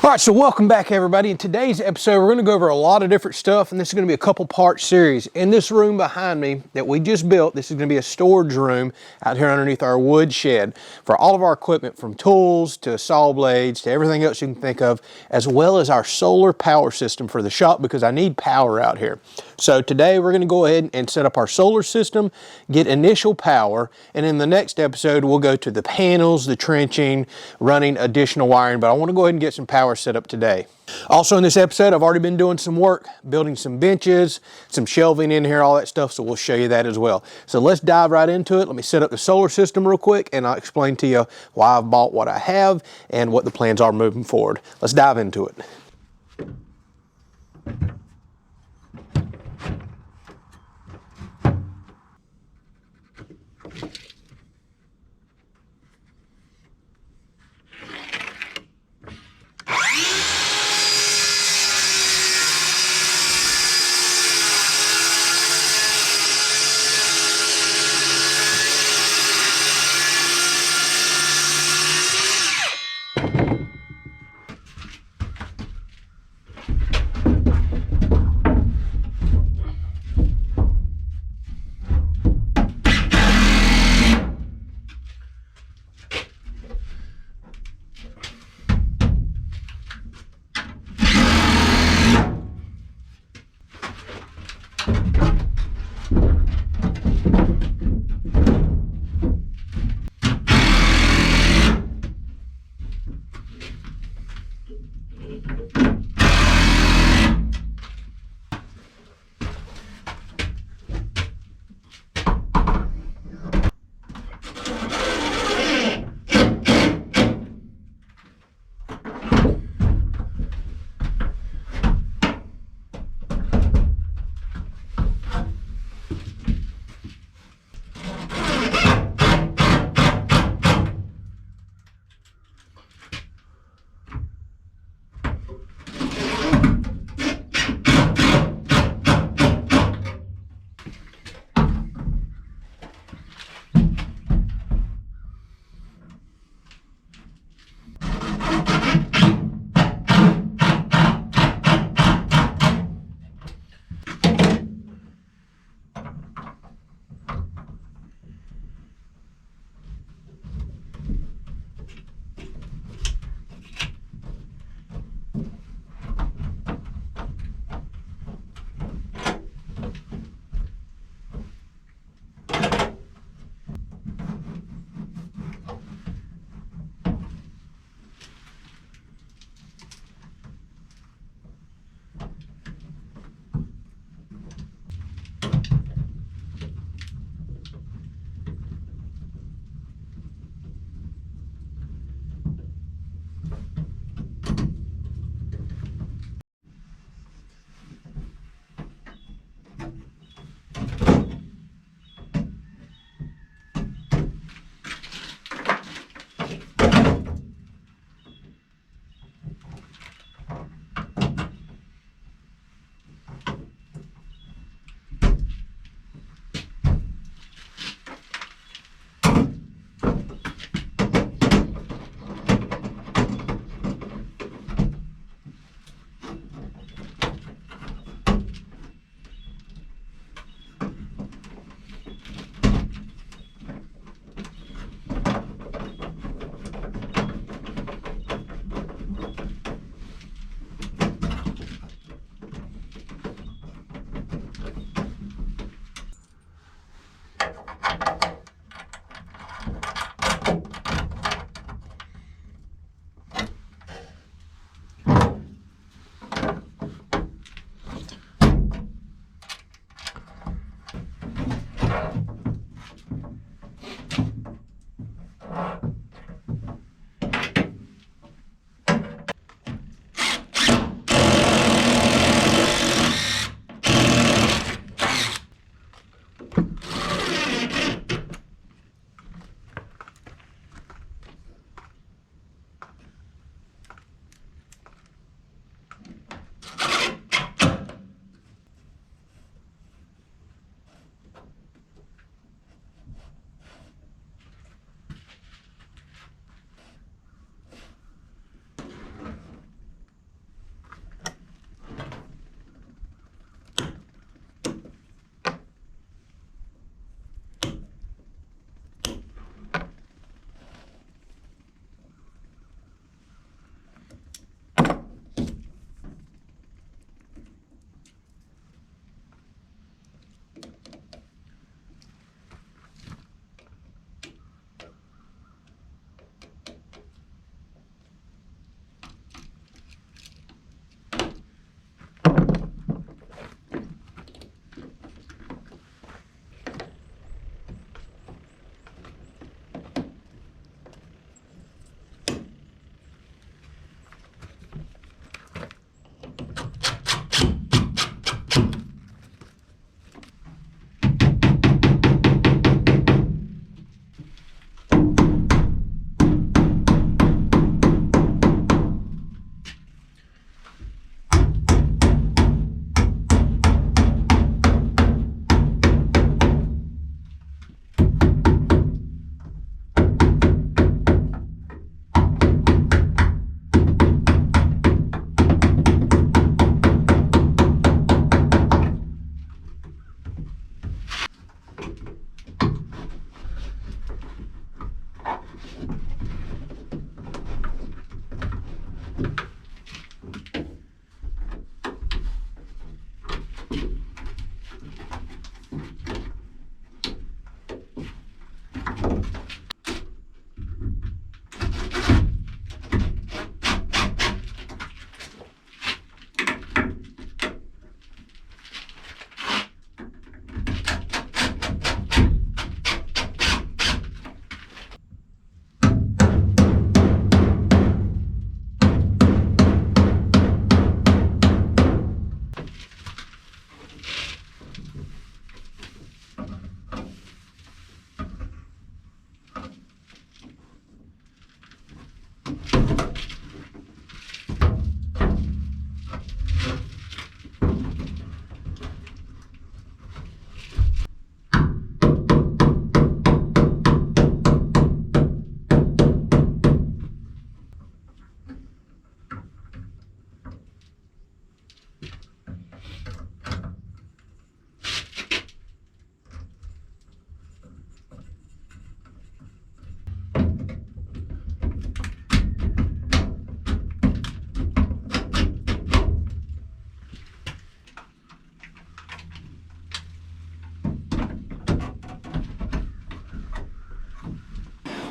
All right, so welcome back everybody. In today's episode, we're going to go over a lot of different stuff, and this is going to be a couple part series. In this room behind me that we just built, this is going to be a storage room out here underneath our wood shed for all of our equipment, from tools to saw blades to everything else you can think of, as well as our solar power system for the shop, because I need power out here. So today we're going to go ahead and set up our solar system, get initial power, and in the next episode we'll go to the panels, the trenching, running additional wiring, but I want to go ahead and get some power set up today. Also in this episode, I've already been doing some work, building some benches, some shelving in here, all that stuff, so we'll show you that as well. So let's dive right into it. Let me set up the solar system real quick, and I'll explain to you why I've bought what I have and what the plans are moving forward. Let's dive into it.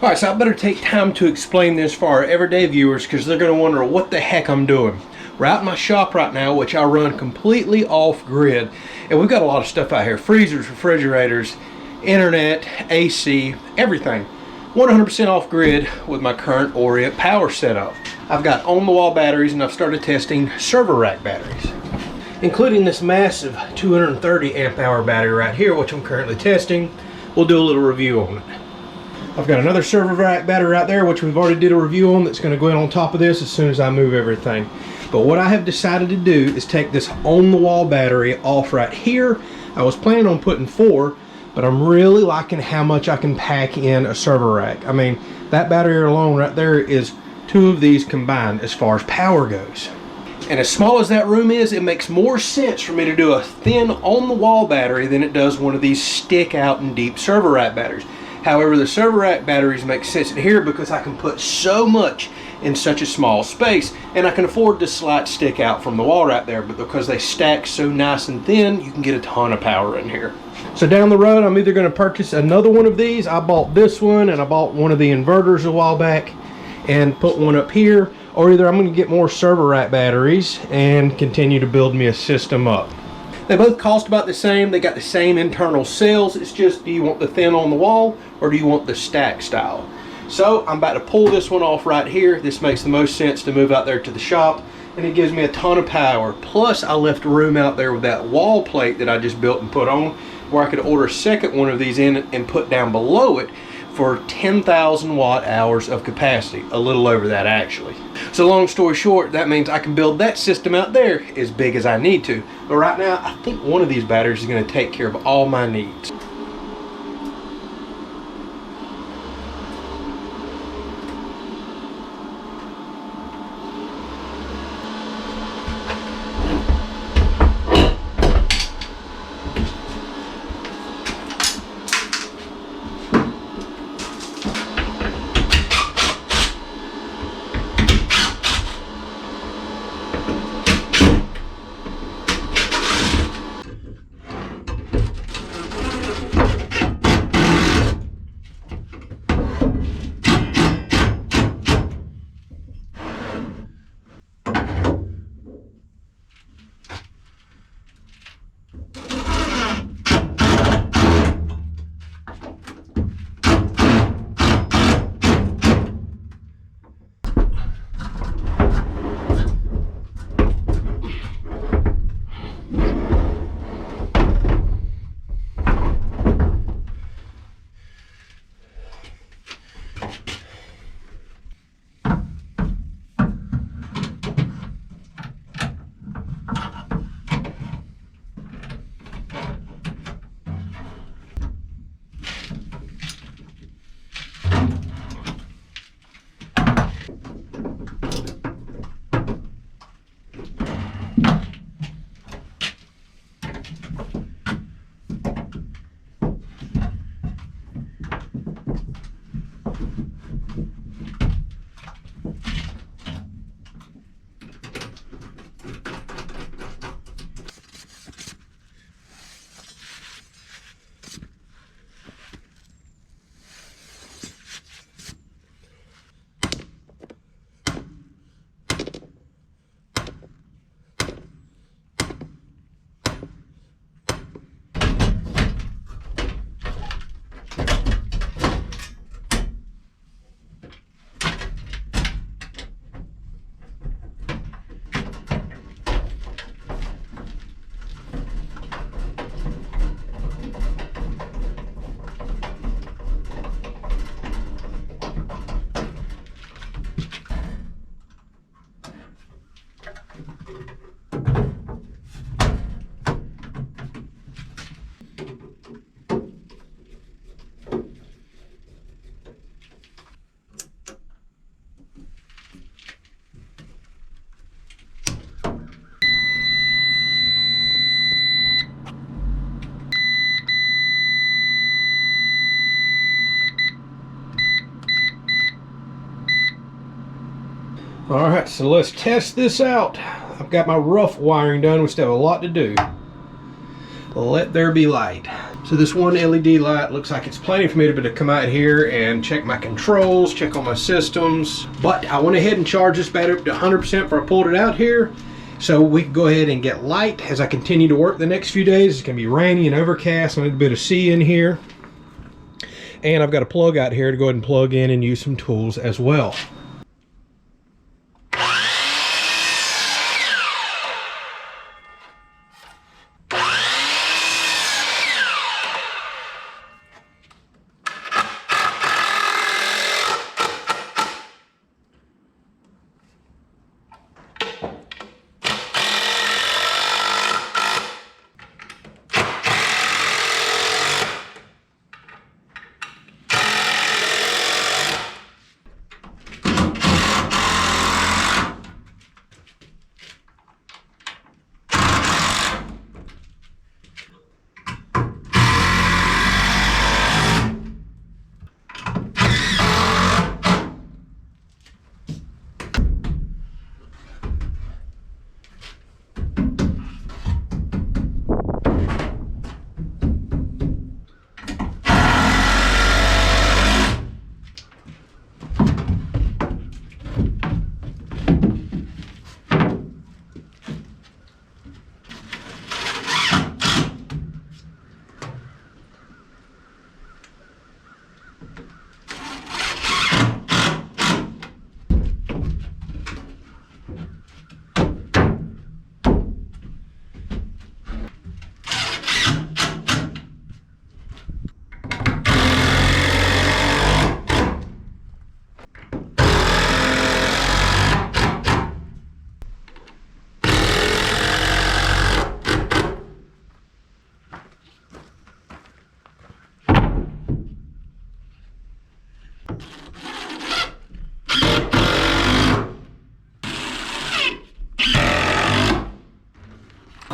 All right, so I better take time to explain this for our everyday viewers because they're going to wonder what the heck I'm doing. We're out in my shop right now, which I run completely off grid, and we've got a lot of stuff out here: freezers, refrigerators, internet, AC, everything. 100% off grid with my current Orient power setup. I've got on-the-wall batteries, and I've started testing server rack batteries, including this massive 230 amp hour battery right here, which I'm currently testing. We'll do a little review on it. I've got another server rack battery right there, which we've already did a review on, that's going to go in on top of this as soon as I move everything. But what I have decided to do is take this on-the-wall battery off right here. I was planning on putting 4, but I'm really liking how much I can pack in a server rack. I mean, that battery alone right there is 2 of these combined as far as power goes. And as small as that room is, it makes more sense for me to do a thin on-the-wall battery than it does one of these stick-out and deep server rack batteries. However, the server rack batteries make sense in here because I can put so much in such a small space, and I can afford this slight stick out from the wall right there, but because they stack so nice and thin, you can get a ton of power in here. So down the road, I'm either going to purchase another one of these. I bought this one, and I bought one of the inverters a while back and put one up here, or either I'm going to get more server rack batteries and continue to build me a system up. They both cost about the same. They got the same internal cells. It's just, do you want the thin on the wall or do you want the stack style? So I'm about to pull this one off right here. This makes the most sense to move out there to the shop, and it gives me a ton of power. Plus I left room out there with that wall plate that I just built and put on, where I could order a second one of these in and put down below it for 10,000 watt hours of capacity, a little over that actually. So long story short, that means I can build that system out there as big as I need to. But right now, I think one of these batteries is going to take care of all my needs. All right, so let's test this out. I've got my rough wiring done. We still have a lot to do. Let there be light. So this one LED light looks like it's plenty for me to come out here and check my controls, check on my systems. But I went ahead and charged this battery up to 100% before I pulled it out here. So we can go ahead and get light as I continue to work the next few days. It's gonna be rainy and overcast, a little bit of sea in here. And I've got a plug out here to go ahead and plug in and use some tools as well.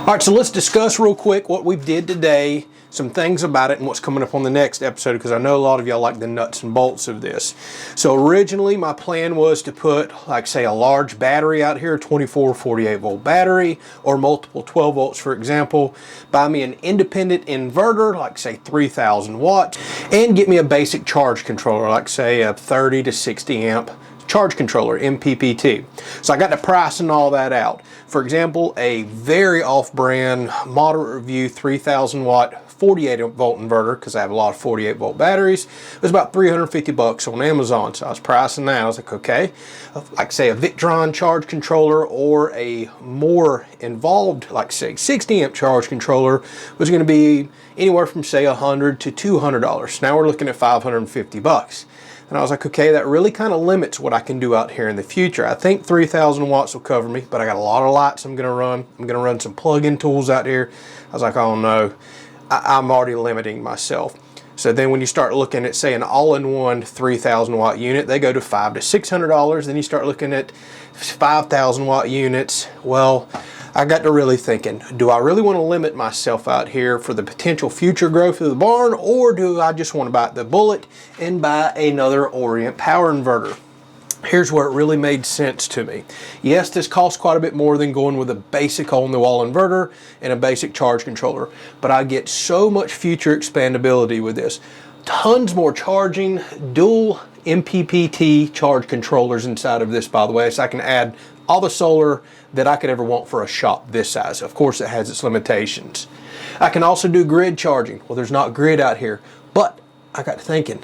All right, so let's discuss real quick what we did today, some things about it, and what's coming up on the next episode, because I know a lot of y'all like the nuts and bolts of this. So originally my plan was to put, like say, a large battery out here, 24, 48 volt battery, or multiple 12 volts, for example, buy me an independent inverter, like say 3,000 watts, and get me a basic charge controller, like say a 30 to 60 amp charge controller, MPPT. So I got the price and all that out. For example, a very off-brand, moderate review 3,000 watt 48 volt inverter, because I have a lot of 48 volt batteries, it was about 350 bucks on Amazon. So I was pricing that. I was like, okay, like say a Victron charge controller or a more involved, like say 60 amp charge controller was going to be anywhere from say $100 to $200. Now we're looking at 550 bucks. And I was like, okay, that really kind of limits what I can do out here in the future. I think 3,000 watts will cover me, but I got a lot of lights I'm going to run. I'm going to run some plug-in tools out here. I was like, oh no, I'm already limiting myself. So then when you start looking at, say, an all-in-one 3,000 watt unit, they go to $500 to $600. Then you start looking at 5,000 watt units. Well, I got to really thinking, do I really want to limit myself out here for the potential future growth of the barn, or do I just want to bite the bullet and buy another Orient power inverter? Here's where it really made sense to me. Yes, this costs quite a bit more than going with a basic hole-in-the-wall inverter and a basic charge controller, but I get so much future expandability with this. Tons more charging, dual MPPT charge controllers inside of this, by the way, so I can add all the solar that I could ever want for a shop this size. Of course, it has its limitations. I can also do grid charging. Well, there's not grid out here, but I got to thinking,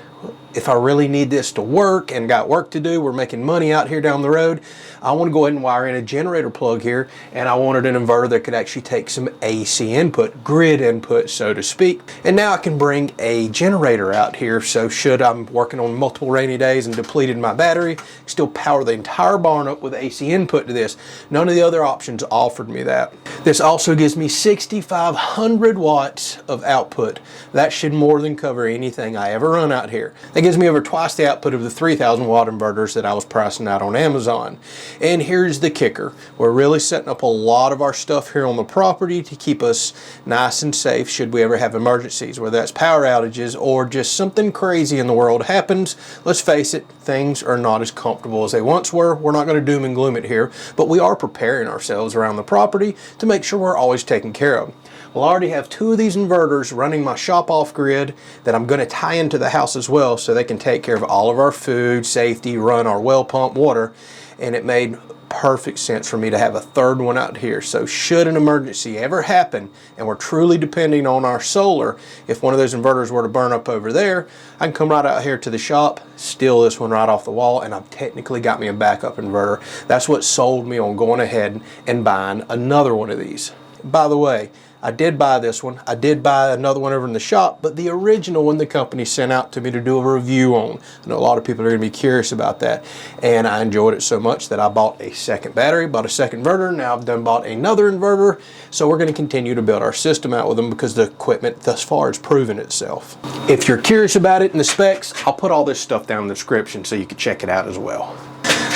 if I really need this to work and got work to do, we're making money out here down the road, I want to go ahead and wire in a generator plug here, and I wanted an inverter that could actually take some AC input, grid input, so to speak. And now I can bring a generator out here, so should I'm working on multiple rainy days and depleted my battery, still power the entire barn up with AC input to this. None of the other options offered me that. This also gives me 6,500 watts of output. That should more than cover anything I ever run out here. I That gives me over twice the output of the 3,000 watt inverters that I was pricing out on Amazon. And here's the kicker. We're really setting up a lot of our stuff here on the property to keep us nice and safe should we ever have emergencies, whether that's power outages or just something crazy in the world happens. Let's face it, things are not as comfortable as they once were. We're not going to doom and gloom it here, but we are preparing ourselves around the property to make sure we're always taken care of. Well, I already have 2 of these inverters running my shop off grid that I'm going to tie into the house as well so they can take care of all of our food, safety, run our well pump water, and it made perfect sense for me to have a 3rd one out here. So should an emergency ever happen and we're truly depending on our solar, if one of those inverters were to burn up over there, I can come right out here to the shop, steal this one right off the wall, and I've technically got me a backup inverter. That's what sold me on going ahead and buying another one of these. By the way, I did buy this one. I did buy another one over in the shop, but the original one the company sent out to me to do a review on. I know a lot of people are going to be curious about that, and I enjoyed it so much that I bought a second battery, bought a second inverter. Now I've bought another inverter, so we're going to continue to build our system out with them because the equipment thus far has proven itself. If you're curious about it and the specs, I'll put all this stuff down in the description so you can check it out as well.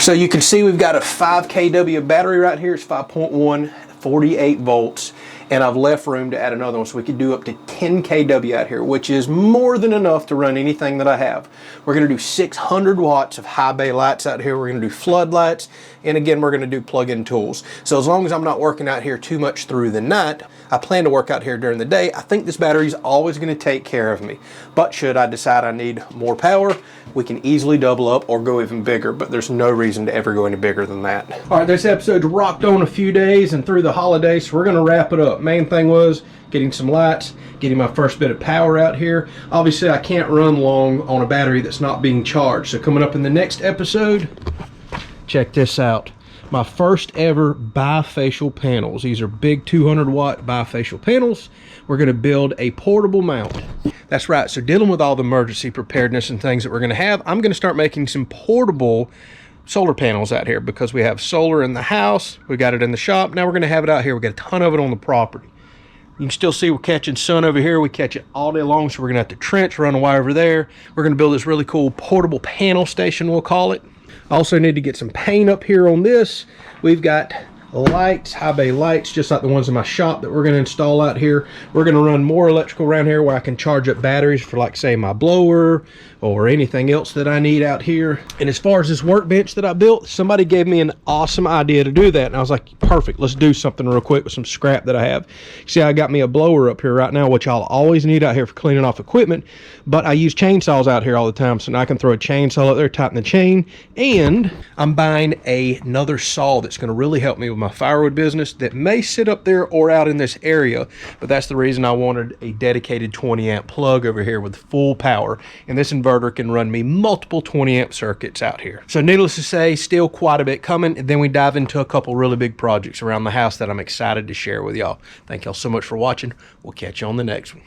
So you can see we've got a 5 kW battery right here. It's 5.1, 48 volts. And I've left room to add another one so we could do up to 10 kW out here, which is more than enough to run anything that I have. We're going to do 600 watts of high bay lights out here. We're going to do floodlights, and again, we're going to do plug-in tools. So as long as I'm not working out here too much through the night, I plan to work out here during the day. I think this battery is always going to take care of me. But should I decide I need more power, we can easily double up or go even bigger, but there's no reason to ever go any bigger than that. All right, this episode's rocked on a few days and through the holidays, so we're going to wrap it up. Main thing was getting some lights, getting my first bit of power out here. Obviously, I can't run long on a battery that's not being charged. So coming up in the next episode, check this out. My first ever bifacial panels. These are big 200 watt bifacial panels. We're going to build a portable mount. That's right. So dealing with all the emergency preparedness and things that we're going to have, I'm going to start making some portable solar panels out here because we have solar in the house. We got it in the shop. Now we're going to have it out here. We got a ton of it on the property. You can still see we're catching sun over here. We catch it all day long, so we're going to have to trench, run a wire over there. We're going to build this really cool portable panel station, we'll call it. Also need to get some paint up here on this. We've got lights, high bay lights, just like the ones in my shop that we're going to install out here. We're going to run more electrical around here where I can charge up batteries for, like, say, my blower or anything else that I need out here. And as far as this workbench that I built, somebody gave me an awesome idea to do that, and I was like, perfect, let's do something real quick with some scrap that I have. See, I got me a blower up here right now, which I'll always need out here for cleaning off equipment, but I use chainsaws out here all the time, so now I can throw a chainsaw up there, tighten the chain, and I'm buying another saw that's going to really help me with my firewood business that may sit up there or out in this area, but that's the reason I wanted a dedicated 20 amp plug over here with full power, and this inverter can run me multiple 20 amp circuits out here. So needless to say, still quite a bit coming, and then we dive into a couple really big projects around the house that I'm excited to share with y'all. Thank y'all so much for watching. We'll catch you on the next one.